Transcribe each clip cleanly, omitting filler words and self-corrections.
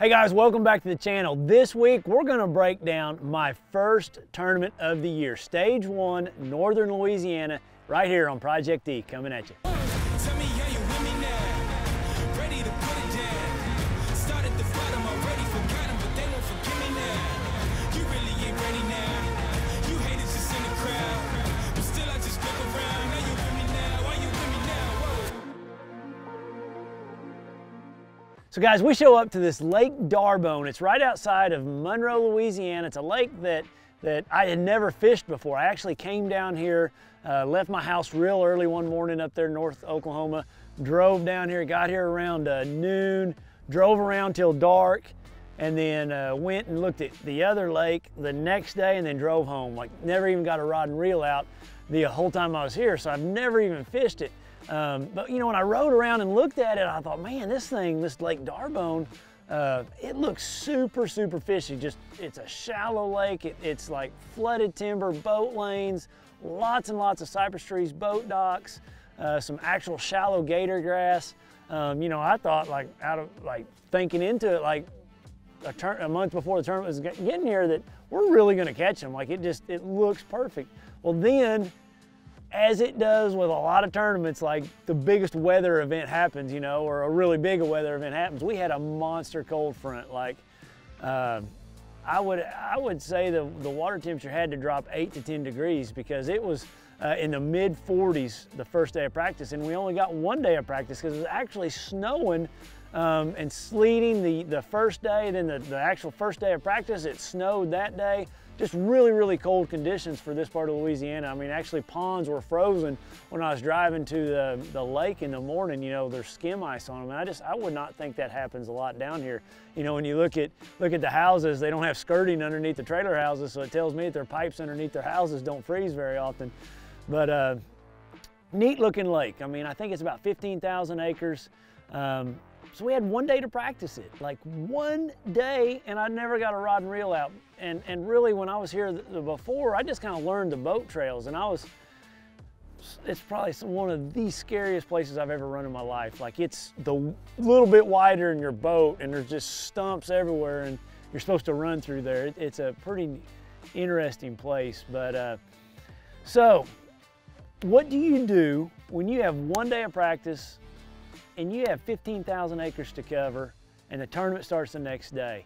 Hey guys, welcome back to the channel. This week we're going to break down my first tournament of the year, Stage 1, Northern Louisiana, right here on Project E, coming at you. Tell me how you with me now. Ready to put it down. Start at the bottom, already forgot 'em, but they won't forgive me now. You really ain't ready now. You haters just in the crowd, but still I just look around. Now you with me now. Why you with me now? Whoa. So guys, we show up to this Lake D'Arbonne. It's right outside of Monroe, Louisiana. It's a lake that I had never fished before. I actually came down here, left my house real early one morning up there in North Oklahoma, drove down here, got here around noon, drove around till dark, and then went and looked at the other lake the next day and then drove home. Like, never even got a rod and reel out the whole time I was here, so I've never even fished it. But you know, when I rode around and looked at it, I thought, man, this Lake D'Arbonne, it looks super fishy. It's a shallow lake. It's like flooded timber, boat lanes, lots and lots of cypress trees, boat docks, some actual shallow gator grass. You know, I thought, like, thinking into it, like a month before the tournament was getting here, that we're really going to catch them. Like, it looks perfect. Well, then, as it does with a lot of tournaments, like the biggest weather event happens, you know, or a really big weather event happens. We had a monster cold front. Like, I would say the water temperature had to drop 8 to 10 degrees because it was in the mid 40s the first day of practice, and we only got one day of practice because it was actually snowing and sleeting the first day. Then the actual first day of practice, it snowed that day. Just really cold conditions for this part of Louisiana. I mean, actually ponds were frozen when I was driving to the lake in the morning. You know, there's skim ice on them. And I would not think that happens a lot down here. You know, when you look at the houses, they don't have skirting underneath the trailer houses, so it tells me that their pipes underneath their houses don't freeze very often. But neat looking lake. I mean, I think it's about 15,000 acres. So we had one day to practice it, like one day, and I never got a rod and reel out. And really, when I was here before, I just kind of learned the boat trails, and it's probably one of the scariest places I've ever run in my life. Like, it's the little bit wider in your boat, and there's just stumps everywhere, and you're supposed to run through there. It's a pretty interesting place. But so what do you do when you have one day of practice and you have 15,000 acres to cover and the tournament starts the next day?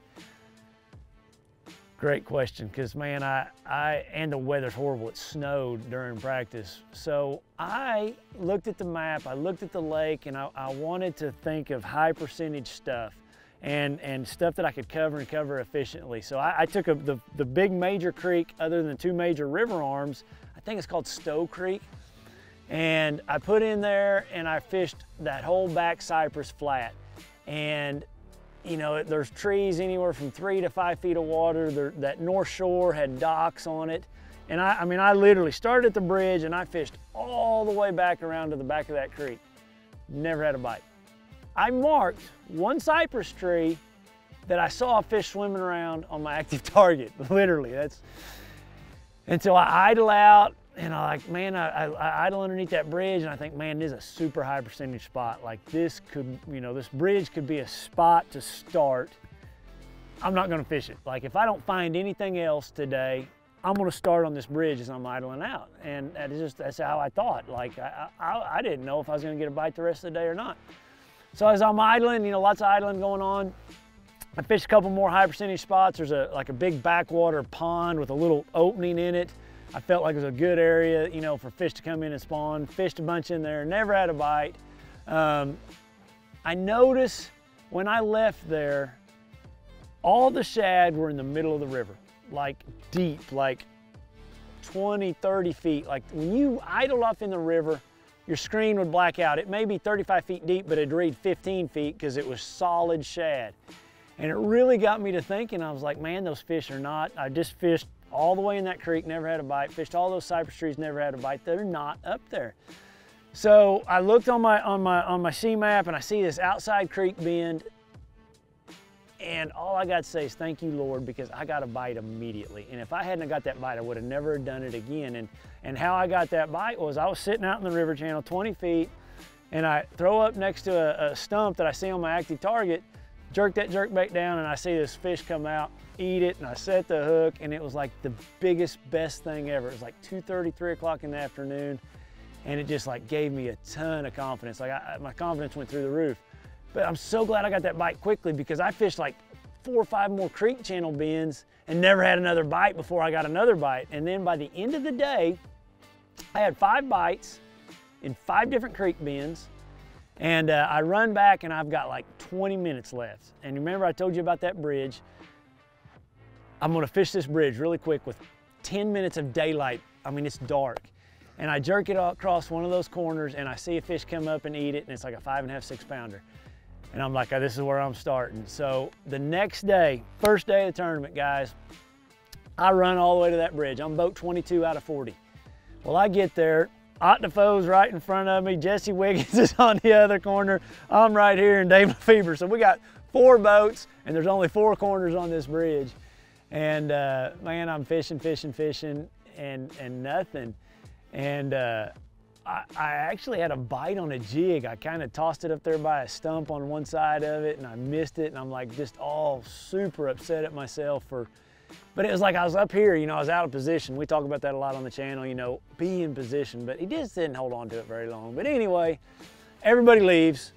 Great question, because man, and the weather's horrible. It snowed during practice. So I looked at the map, I looked at the lake, and I wanted to think of high percentage stuff and stuff that I could cover and cover efficiently. So I took the big major creek, other than two major river arms. I think it's called Stowe Creek. And I put in there and I fished that whole back cypress flat. And you know, there's trees anywhere from 3 to 5 feet of water. That north shore had docks on it. And I mean, I literally started at the bridge and I fished all the way back around to the back of that creek. Never had a bite. I marked one cypress tree that I saw a fish swimming around on my active target, literally. Until I idle out, and I idle underneath that bridge, and I think, man, this is a super high percentage spot. Like, this could, you know, this bridge could be a spot to start. I'm not gonna fish it. Like, if I don't find anything else today, I'm gonna start on this bridge as I'm idling out. And that's how I thought. Like, I didn't know if I was gonna get a bite the rest of the day or not. So as I'm idling, you know, lots of idling going on, I fished a couple more high percentage spots. There's like a big backwater pond with a little opening in it. I felt like it was a good area, you know, for fish to come in and spawn. Fished a bunch in there, never had a bite. I noticed when I left there, all the shad were in the middle of the river, like deep, like 20, 30 feet. Like, when you idle off in the river, your screen would black out. It may be 35 feet deep, but it'd read 15 feet because it was solid shad. And it really got me to thinking. I was like, man, those fish are not, I just fished all the way in that creek, never had a bite. Fished all those cypress trees, never had a bite. They're not up there. So I looked on my sea map and I see this outside creek bend, and all I got to say is thank you, Lord, because I got a bite immediately. And if I hadn't got that bite, I would have never done it again. And how I got that bite was I was sitting out in the river channel 20 feet, and I throw up next to a stump that I see on my active target, jerk that jerkbait down, and I see this fish come out, eat it, and I set the hook, and it was like the biggest, best thing ever. It was like 2:30, 3 o'clock in the afternoon, and it just like gave me a ton of confidence. Like my confidence went through the roof. But I'm so glad I got that bite quickly, because I fished like 4 or 5 more creek channel bends and never had another bite before I got another bite. And then by the end of the day, I had 5 bites in 5 different creek bends. And I run back and I've got like 20 minutes left. And remember I told you about that bridge? I'm gonna fish this bridge really quick with 10 minutes of daylight. I mean, it's dark. And I jerk it across one of those corners, and I see a fish come up and eat it, and it's like a 5.5, 6 pounder. And I'm like, oh, this is where I'm starting. So the next day, first day of the tournament, guys, I run all the way to that bridge. I'm boat 22 out of 40. Well, I get there, Ott Defoe's right in front of me, Jesse Wiggins is on the other corner, I'm right here, and Dave Lefebvre. So we got 4 boats, and there's only 4 corners on this bridge. And man, I'm fishing, and nothing. And I actually had a bite on a jig. I kind of tossed it up there by a stump on one side of it, and I missed it, and I'm like just all super upset at myself but it was like I was up here, you know, I was out of position. We talk about that a lot on the channel, you know, be in position, but he just didn't hold on to it very long. But anyway, everybody leaves,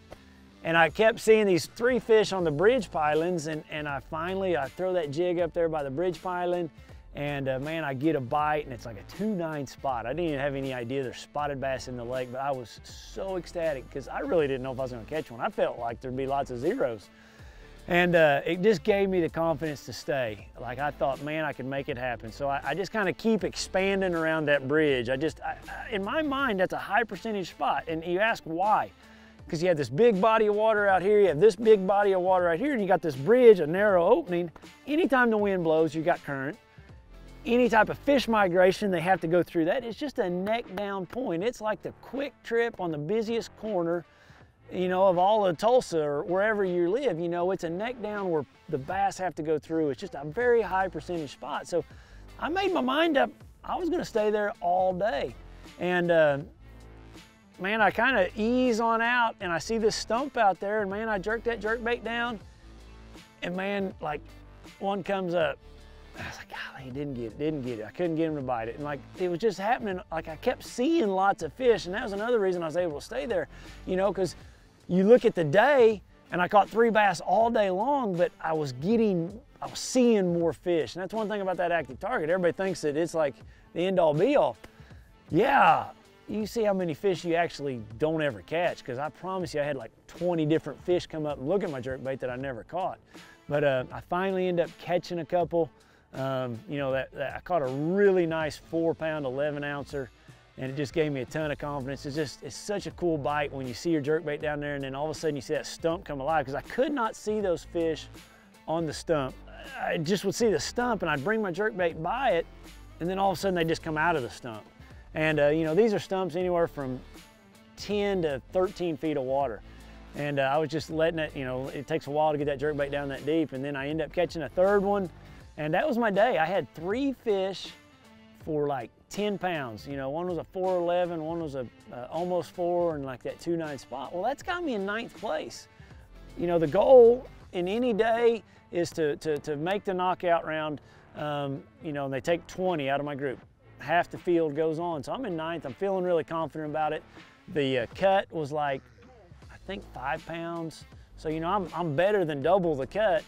and I kept seeing these 3 fish on the bridge pilings, and I throw that jig up there by the bridge piling, and man, I get a bite, and it's like a 2.9 spot. I didn't even have any idea there's spotted bass in the lake, but I was so ecstatic because I really didn't know if I was gonna catch one. I felt like there'd be lots of zeros. And it just gave me the confidence to stay. Like I thought, man, I could make it happen. So I just kind of keep expanding around that bridge. In my mind, that's a high percentage spot. And you ask why? Because you have this big body of water out here, you have this big body of water right here, and you got this bridge, a narrow opening. Anytime the wind blows, you got current. Any type of fish migration, they have to go through that. It's just a neck down point. It's like the quick trip on the busiest corner, you know, of all of Tulsa or wherever you live. You know, it's a neck down where the bass have to go through. It's just a very high percentage spot. So I made my mind up, I was gonna stay there all day. And man, I kind of ease on out, and I see this stump out there, and man, I jerk that jerkbait down, and man, like one comes up. I was like, golly, he didn't get it. I couldn't get him to bite it. And like, it was just happening. Like I kept seeing lots of fish, and that was another reason I was able to stay there, you know, because you look at the day, and I caught 3 bass all day long, but I was seeing more fish. And that's one thing about that active target. Everybody thinks that it's like the end all be all. Yeah, you see how many fish you actually don't ever catch, because I promise you I had like 20 different fish come up and look at my jerkbait that I never caught. But I finally ended up catching a couple. You know, I caught a really nice 4-pound 11-ouncer, and it just gave me a ton of confidence. It's such a cool bite when you see your jerkbait down there, and then all of a sudden you see that stump come alive, because I could not see those fish on the stump. I just would see the stump, and I'd bring my jerkbait by it, and then all of a sudden they just come out of the stump. And you know, these are stumps anywhere from 10 to 13 feet of water. And I was just letting it, you know, it takes a while to get that jerkbait down that deep, and then I end up catching a 3rd one. And that was my day. I had 3 fish for like 10 pounds. You know, one was a 4.11, one was a almost 4, and like that 2.9 spot. Well, that's got me in 9th place. You know, the goal in any day is to make the knockout round. You know, and they take 20 out of my group. Half the field goes on. So I'm in 9th. I'm feeling really confident about it. The cut was like, I think 5 pounds. So, you know, I'm better than double the cut.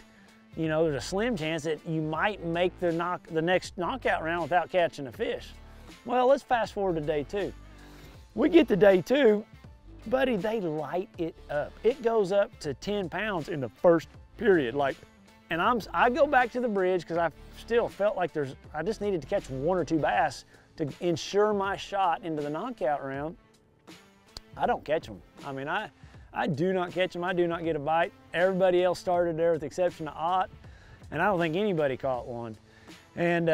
You know, there's a slim chance that you might make the next knockout round without catching a fish. Well, let's fast forward to day 2. We get to day 2, buddy, they light it up. It goes up to 10 pounds in the first period. Like, and I go back to the bridge because I still felt like I just needed to catch 1 or 2 bass to ensure my shot into the knockout round. I don't catch them. I mean, I do not catch them. I do not get a bite. Everybody else started there with the exception of Ott, and I don't think anybody caught one. And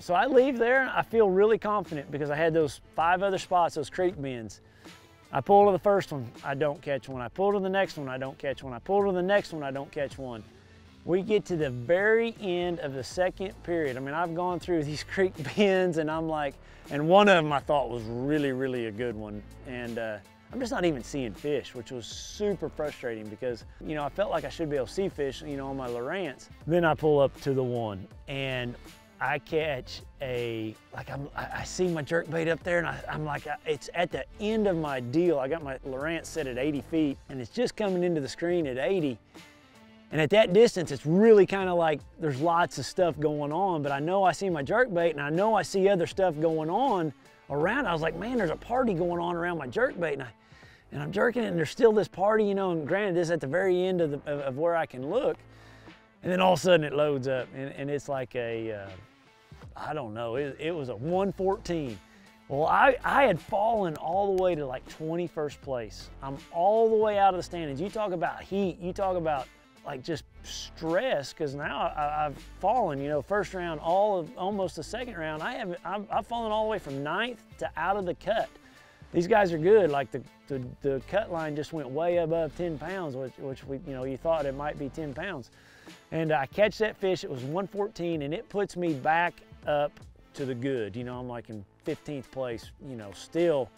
so I leave there, and I feel really confident because I had those 5 other spots, those creek bends. I pull to the first one, I don't catch one. I pull to the next one, I don't catch one. I pull to the next one, I don't catch one. We get to the very end of the 2nd period. I mean, I've gone through these creek bends, and I'm like, and one of them I thought was really, really a good one. And I'm just not even seeing fish, which was super frustrating because, you know, I felt like I should be able to see fish, you know, on my Lowrance. Then I pull up to the one and I catch I see my jerkbait up there, and I'm like, it's at the end of my deal. I got my Lowrance set at 80 feet and it's just coming into the screen at 80. And at that distance, it's really kind of like there's lots of stuff going on, but I know I see my jerkbait and I know I see other stuff going on around. I was like, man, there's a party going on around my jerkbait, and I'm jerking it, and there's still this party, you know, and granted, this is at the very end of where I can look. And then all of a sudden it loads up, and it's like I don't know, it was a 114. Well, I had fallen all the way to like 21st place. I'm all the way out of the standings. You talk about heat, you talk about like just stress, because now I've fallen, you know, first round, almost the second round. I've fallen all the way from 9th to out of the cut. These guys are good. Like the cut line just went way above 10 pounds, which you know, you thought it might be 10 pounds. And I catch that fish, it was 114, and it puts me back up to the good. You know, I'm like in 15th place, you know, still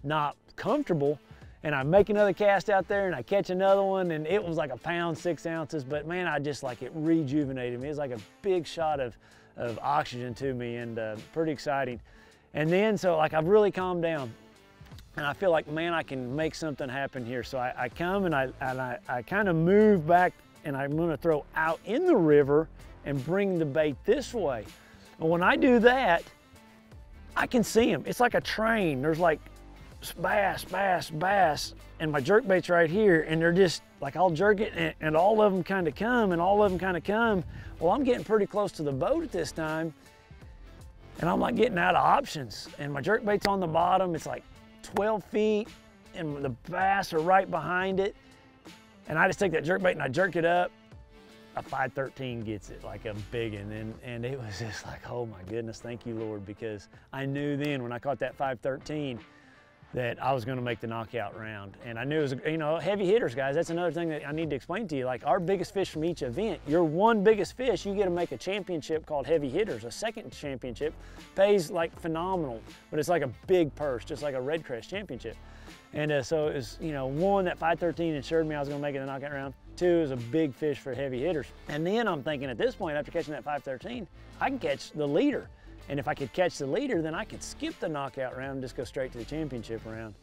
not comfortable. And I make another cast out there and I catch another one, and it was like 1 pound 6 ounces, but man, I just like, it rejuvenated me. It was like a big shot of oxygen to me, and pretty exciting. And then, so like I've really calmed down and I feel like, man, I can make something happen here. So I come and I kind of move back, and I'm gonna throw out in the river and bring the bait this way. And when I do that, I can see them. It's like a train. There's like bass, bass, bass, and my jerkbait's right here, and they're just like, I'll jerk it and all of them kind of come, and all of them kind of come. Well, I'm getting pretty close to the boat at this time, and I'm like getting out of options, and my jerkbait's on the bottom. It's like 12 feet, and the bass are right behind it, and I just take that jerkbait and I jerk it up. A 513 gets it, like a big one, and it was just like, oh my goodness, thank you, Lord, because I knew then when I caught that 513 that I was going to make the knockout round. And I knew it was, you know, heavy hitters, guys. That's another thing that I need to explain to you. Like, our biggest fish from each event, your one biggest fish, you get to make a championship called heavy hitters. A second championship pays like phenomenal, but it's like a big purse, just like a Red Crest championship. And so it was, you know, one, that 513 ensured me I was going to make it the knockout round. Two, is a big fish for heavy hitters. And then I'm thinking at this point, after catching that 513, I can catch the leader. And if I could catch the leader, then I could skip the knockout round and just go straight to the championship round.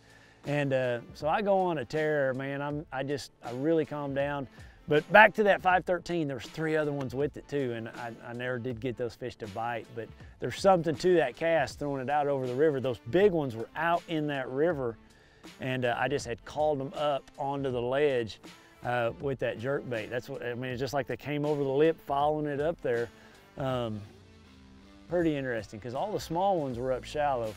And so I go on a tear, man. I really calmed down. But back to that 513, there's 3 other ones with it too, and I never did get those fish to bite. But there's something to that cast, throwing it out over the river. Those big ones were out in that river, and I just had called them up onto the ledge with that jerkbait. That's what I mean. It's just like they came over the lip, following it up there. Pretty interesting, because all the small ones were up shallow.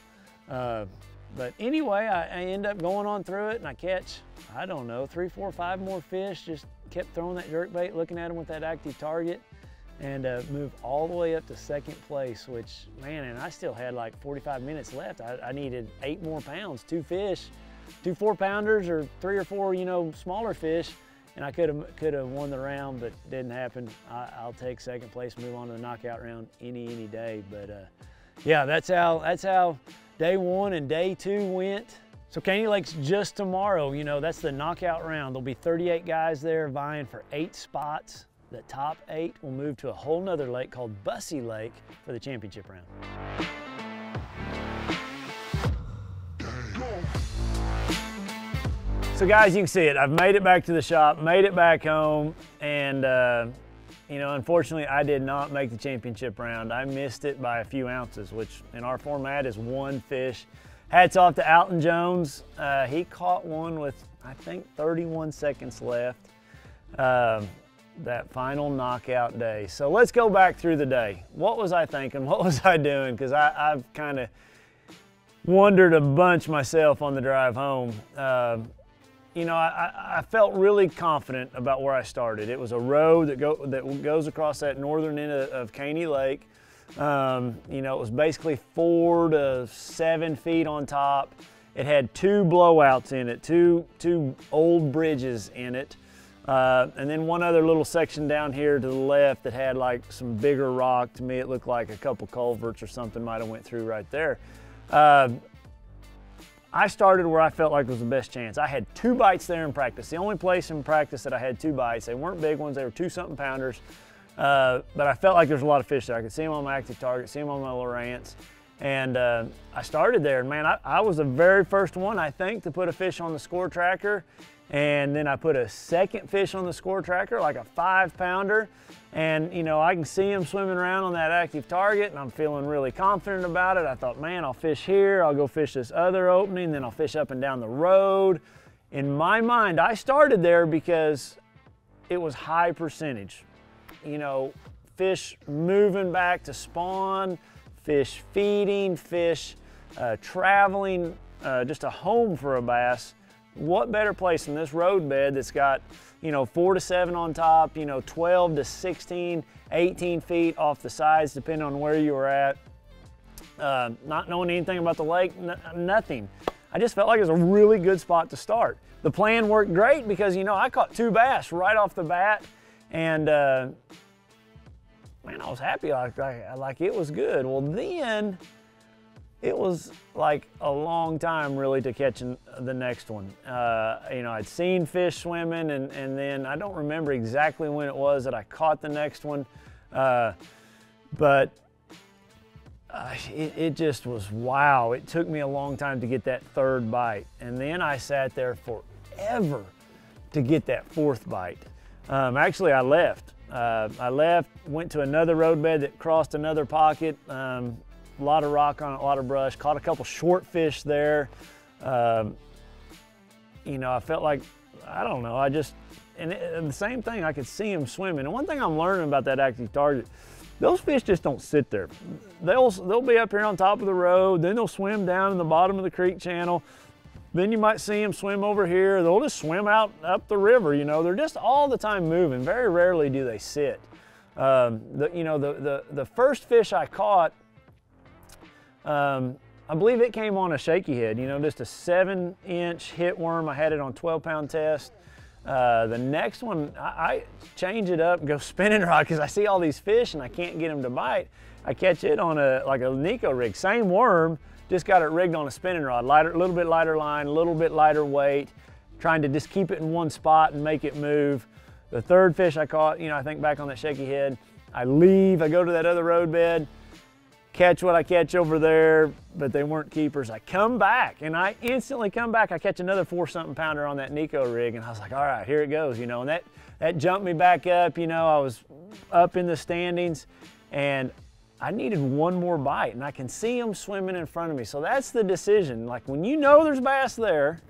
But anyway, I end up going on through it, and I catch, I don't know, 3, 4, 5 more fish. Just kept throwing that jerkbait, looking at them with that active target, and moved all the way up to 2nd place, which, man, and I still had like 45 minutes left. I needed 8 more pounds, 2 fish, 2 4-pounders, or 3 or 4, you know, smaller fish, and I could have won the round, but didn't happen. I'll take 2nd place, move on to the knockout round any day. But yeah, that's how day 1 and day 2 went. So Caney Lake's just tomorrow. You know, that's the knockout round. There'll be 38 guys there vying for 8 spots. The top 8 will move to a whole nother lake called Bussy Lake for the championship round. So guys, you can see it. I've made it back to the shop, made it back home, and you know, unfortunately, I did not make the championship round. I missed it by a few ounces, which in our format is 1 fish. Hats off to Alton Jones. He caught one with, I think, 31 seconds left. That final knockout day. So let's go back through the day. What was I thinking? What was I doing? Because I've kind of wondered a bunch myself on the drive home. You know, I felt really confident about where I started. It was a road that goes across that northern end of Caney Lake. You know, it was basically 4 to 7 feet on top. It had 2 blowouts in it, two old bridges in it. And then one other little section down here to the left that had like some bigger rock. To me, it looked like a couple culverts or something might have went through right there. I started where I felt like was the best chance. I had 2 bites there in practice. The only place in practice that I had 2 bites. They weren't big ones, they were 2-something pounders. But I felt like there was a lot of fish there. I could see them on my active target, see them on my Lowrance. And I started there, and man, I was the very first one, I think, to put a fish on the score tracker. And then I put a second fish on the score tracker, like a 5-pounder. And, you know, I can see him swimming around on that active target, and I'm feeling really confident about it. I thought, man, I'll fish here, I'll go fish this other opening, then I'll fish up and down the road. In my mind, I started there because it was high percentage. You know, fish moving back to spawn, fish feeding, fish traveling, just a home for a bass. What better place than this road bed that's got, you know, 4 to 7 on top, you know, 12 to 16, 18 feet off the sides, depending on where you were at. Not knowing anything about the lake, nothing. I just felt like it was a really good spot to start. The plan worked great because, you know, I caught 2 bass right off the bat, and man, I was happy, like it was good. Well, then it was like a long time really to catching the next one. You know, I'd seen fish swimming, and then I don't remember exactly when it was that I caught the next one, but it just was wow. It took me a long time to get that 3rd bite, and then I sat there forever to get that 4th bite. Actually, I left. Went to another road bed that crossed another pocket. A lot of rock on it, a lot of brush. Caught a couple short fish there. You know, I felt like, I don't know, and the same thing, I could see him swimming. And one thing I'm learning about that active target, those fish just don't sit there. They'll be up here on top of the road, then they'll swim down in the bottom of the creek channel. Then you might see them swim over here. They'll just swim out up the river, you know. They're just all the time moving. Very rarely do they sit. You know, the first fish I caught, I believe it came on a shaky head, you know, just a 7-inch hit worm. I had it on 12-pound test. The next one, I change it up and go spinning rod because I see all these fish and I can't get them to bite. I catch it on like a Nico rig, same worm, just got it rigged on a spinning rod, a little bit lighter line, a little bit lighter weight, trying to just keep it in one spot and make it move. The 3rd fish I caught, you know, I think back on that shaky head, I leave, I go to that other road bed, catch what I catch over there, but they weren't keepers. I come back, and I instantly come back. I catch another 4-something pounder on that Nico rig, and I was like, all right, here it goes, you know, and that jumped me back up, you know. I was up in the standings, and I needed one more bite, and I can see them swimming in front of me. So that's the decision. Like, when you know there's bass there,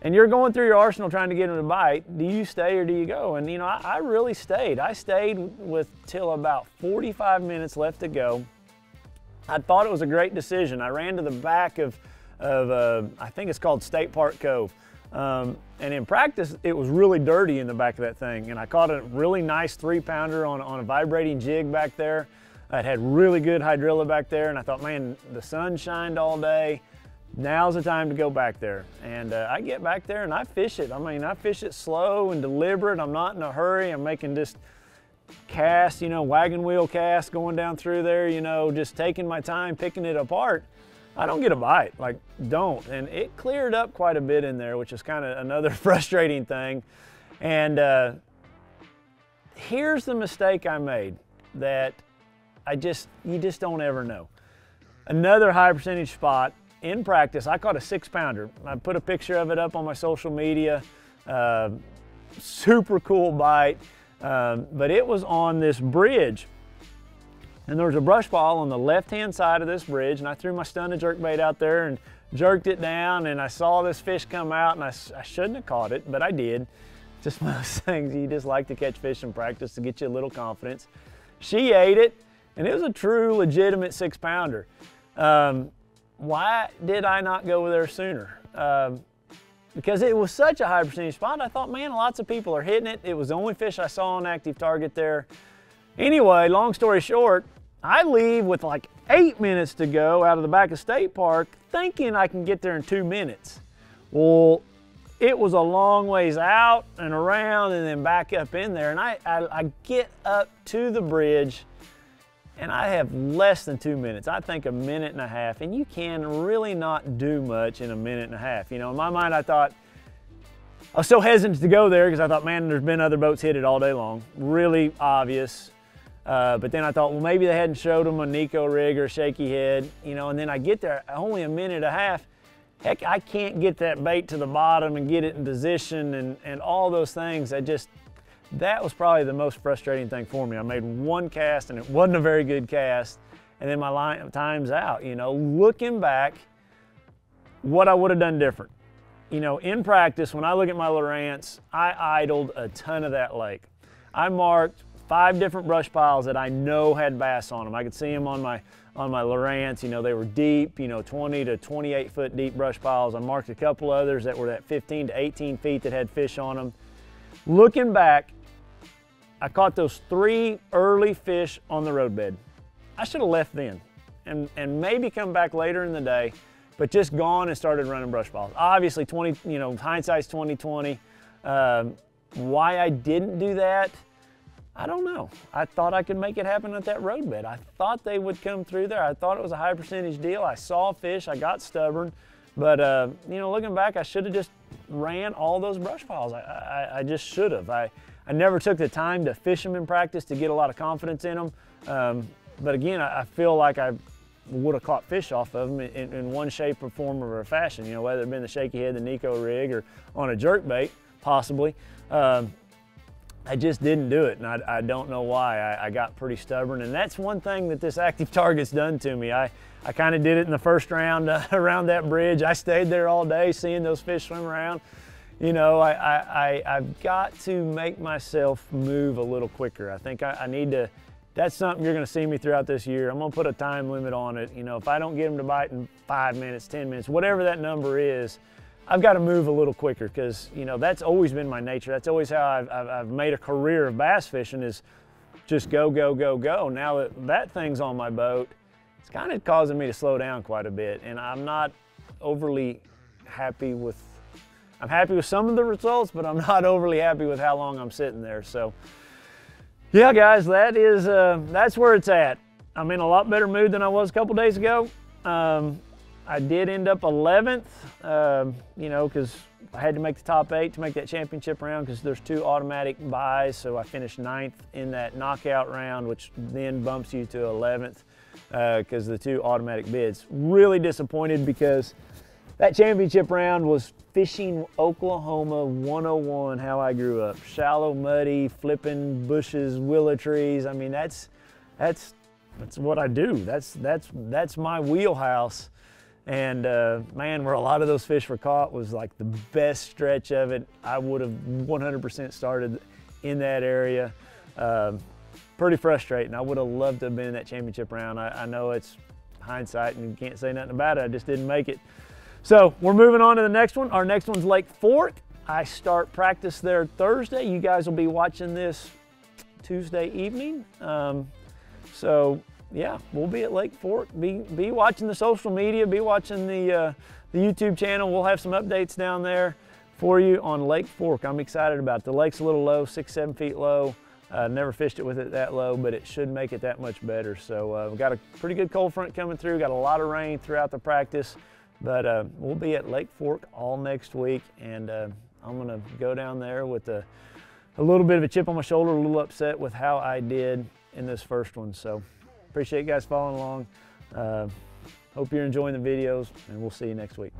and you're going through your arsenal trying to get them to bite, do you stay or do you go? And, you know, I really stayed. I stayed with till about 45 minutes left to go. I thought it was a great decision. I ran to the back of I think it's called State Park Cove. And in practice, it was really dirty in the back of that thing. And I caught a really nice 3-pounder on a vibrating jig back there. It had really good hydrilla back there. And I thought, man, the sun shined all day. Now's the time to go back there. And I get back there and I fish it. I mean, I fish it slow and deliberate. I'm not in a hurry. I'm making just cast, you know, wagon wheel cast going down through there, you know, just taking my time, picking it apart. I don't get a bite, like, don't. And it cleared up quite a bit in there, which is kind of another frustrating thing. And here's the mistake I made that you just don't ever know. Another high percentage spot in practice, I caught a 6-pounder. I put a picture of it up on my social media. Super cool bite. But it was on this bridge, and there was a brush ball on the left-hand side of this bridge, and I threw my stunning jerkbait out there and jerked it down, and I saw this fish come out, and I shouldn't have caught it, but I did. Just one of those things you just like to catch fish in practice to get you a little confidence. She ate it, and it was a true, legitimate 6-pounder. Why did I not go there sooner? Because it was such a high percentage spot. I thought, man, lots of people are hitting it. It was the only fish I saw on active target there. Anyway, long story short, I leave with like 8 minutes to go out of the back of State Park thinking I can get there in 2 minutes. Well, it was a long ways out and around and then back up in there. And I get up to the bridge and I have less than 2 minutes. I think a minute and a half, and you can really not do much in a minute and a half. You know, in my mind, I thought, I was so hesitant to go there because I thought, man, there's been other boats hit it all day long. Really obvious. But then I thought, well, maybe they hadn't showed them a Nico rig or a shaky head, you know, and then I get there, only a minute and a half. Heck, I can't get that bait to the bottom and get it in position and all those things. That was probably the most frustrating thing for me. I made one cast and it wasn't a very good cast, and then my time's out. You know, looking back, what I would have done different. You know, in practice, when I look at my Lowrance, I idled a ton of that lake. I marked 5 different brush piles that I know had bass on them. I could see them on my Lowrance. You know, they were deep, you know, 20 to 28 foot deep brush piles. I marked a couple others that were at 15 to 18 feet that had fish on them. Looking back, I caught those 3 early fish on the roadbed. I should have left then and maybe come back later in the day, but just gone and started running brush piles. Obviously, hindsight's 20/20. Why I didn't do that, I don't know. I thought I could make it happen at that roadbed. I thought they would come through there. I thought it was a high percentage deal. I saw fish, I got stubborn, but you know, looking back, I should have just ran all those brush piles. I just should have. I never took the time to fish them in practice to get a lot of confidence in them. But again, I feel like I would have caught fish off of them in one shape or form or fashion, you know, whether it been the shaky head, the Nico rig, or on a jerkbait, possibly. I just didn't do it, and I don't know why. I got pretty stubborn, and that's one thing that this active target's done to me. I kind of did it in the first round around that bridge. I stayed there all day seeing those fish swim around. You know, I've got to make myself move a little quicker. I think I need to. That's something you're going to see me throughout this year. I'm going to put a time limit on it. You know, if I don't get them to bite in 5 minutes, 10 minutes, whatever that number is, I've got to move a little quicker because, you know, that's always been my nature. That's always how I've made a career of bass fishing, is just go, go, go, go. Now that that thing's on my boat, it's kind of causing me to slow down quite a bit, and I'm not overly happy with, I'm happy with some of the results, but I'm not overly happy with how long I'm sitting there. So yeah, guys, that's where it's at. I'm in a lot better mood than I was a couple days ago. I did end up 11th, you know, because I had to make the top 8 to make that championship round because there's 2 automatic buys. So I finished 9th in that knockout round, which then bumps you to 11th because the 2 automatic bids. Really disappointed because that championship round was fishing Oklahoma 101, how I grew up. Shallow, muddy, flipping bushes, willow trees. I mean, that's what I do. That's my wheelhouse. And man, where a lot of those fish were caught was like the best stretch of it. I would have 100% started in that area. Pretty frustrating. I would have loved to have been in that championship round. I know it's hindsight and you can't say nothing about it. I just didn't make it. So we're moving on to the next one. Our next one's Lake Fork. I start practice there Thursday. You guys will be watching this Tuesday evening. So yeah, we'll be at Lake Fork. Be watching the social media, be watching the YouTube channel. We'll have some updates down there for you on Lake Fork. I'm excited about it. The lake's a little low, 6-7 feet low. Never fished it with it that low, but it should make it that much better. So we've got a pretty good cold front coming through. Got a lot of rain throughout the practice. But we'll be at Lake Fork all next week, and I'm gonna go down there with a little bit of a chip on my shoulder, a little upset with how I did in this first one. So appreciate you guys following along. Hope you're enjoying the videos, and we'll see you next week.